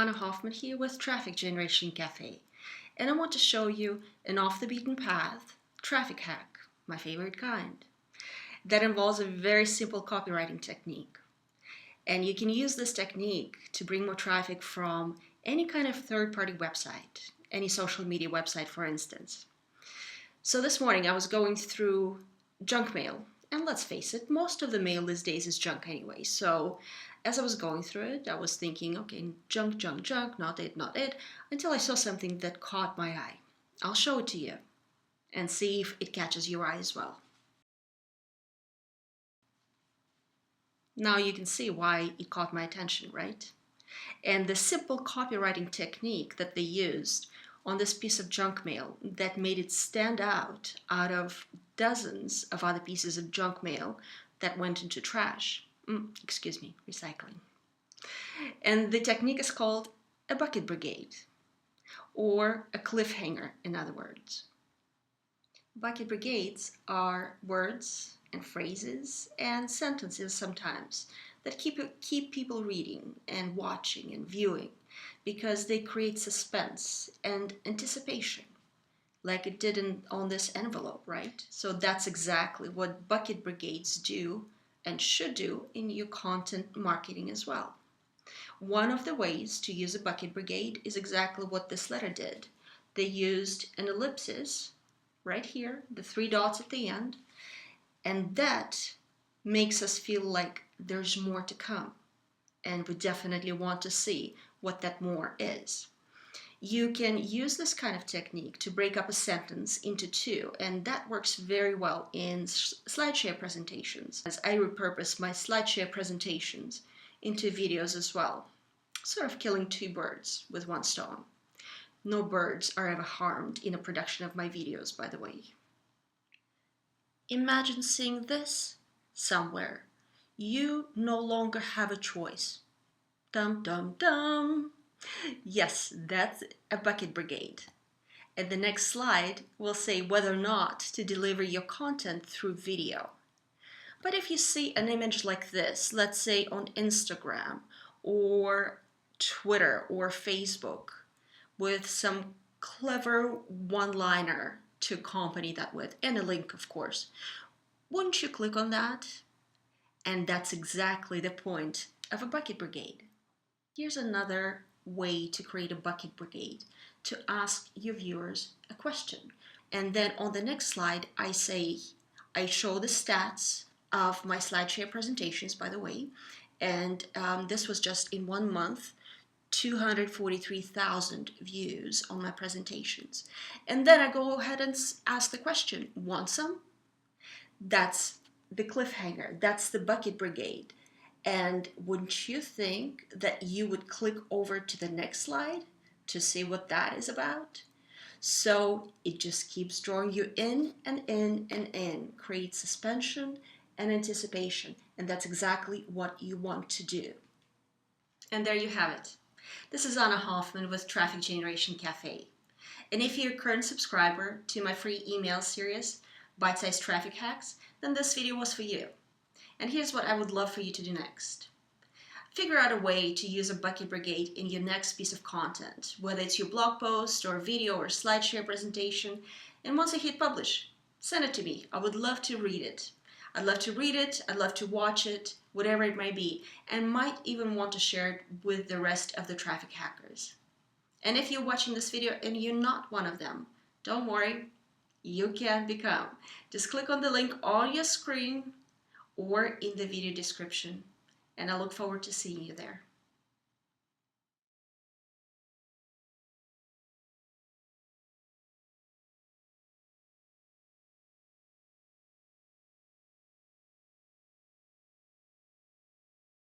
Anna Hoffman here with Traffic Generation Cafe, and I want to show you an off-the-beaten-path traffic hack, my favorite kind, that involves a very simple copywriting technique. And you can use this technique to bring more traffic from any kind of third-party website, any social media website, for instance. So this morning I was going through junk mail, and let's face it, most of the mail these days is junk anyway. So as I was going through it, I was thinking, okay, junk, junk, junk, not it, until I saw something that caught my eye. I'll show it to you and see if it catches your eye as well. Now you can see why it caught my attention, right? And the simple copywriting technique that they used on this piece of junk mail that made it stand out of dozens of other pieces of junk mail that went into trash. Recycling. And the technique is called a bucket brigade, or a cliffhanger, in other words. Bucket brigades are words and phrases and sentences sometimes that keep people reading and watching and viewing because they create suspense and anticipation, like it did on this envelope, right? So that's exactly what bucket brigades do and should do in your content marketing as well. One of the ways to use a bucket brigade is exactly what this letter did. They used an ellipsis right here, the 3 dots at the end, and that makes us feel like there's more to come. And we definitely want to see what that more is. You can use this kind of technique to break up a sentence into two, and that works very well in SlideShare presentations, as I repurpose my SlideShare presentations into videos as well, sort of killing 2 birds with 1 stone. No birds are ever harmed in a production of my videos, by the way. Imagine seeing this somewhere. You no longer have a choice. Dum dum dum. Yes, that's a bucket brigade. And the next slide will say whether or not to deliver your content through video. But if you see an image like this, let's say on Instagram or Twitter or Facebook, with some clever one-liner to accompany that with, and a link, of course, wouldn't you click on that? And that's exactly the point of a bucket brigade. Here's another way to create a bucket brigade: to ask your viewers a question. And then on the next slide, I show the stats of my SlideShare presentations, by the way, and this was just in 1 month, 243,000 views on my presentations. And then I go ahead and ask the question, want some? That's the cliffhanger, that's the bucket brigade. And wouldn't you think that you would click over to the next slide to see what that is about? So it just keeps drawing you in and in and in, creates suspension and anticipation, and that's exactly what you want to do. And there you have it. This is Anna Hoffman with Traffic Generation Cafe. And if you're a current subscriber to my free email series, Bite-Sized Traffic Hacks, then this video was for you. And here's what I would love for you to do next. Figure out a way to use a bucket brigade in your next piece of content, whether it's your blog post or video or SlideShare presentation. And once I hit publish, send it to me. I would love to read it. I'd love to read it, I'd love to watch it, whatever it may be, and might even want to share it with the rest of the traffic hackers. And if you're watching this video and you're not one of them, don't worry, you can become. Just click on the link on your screen or in the video description, and I look forward to seeing you there.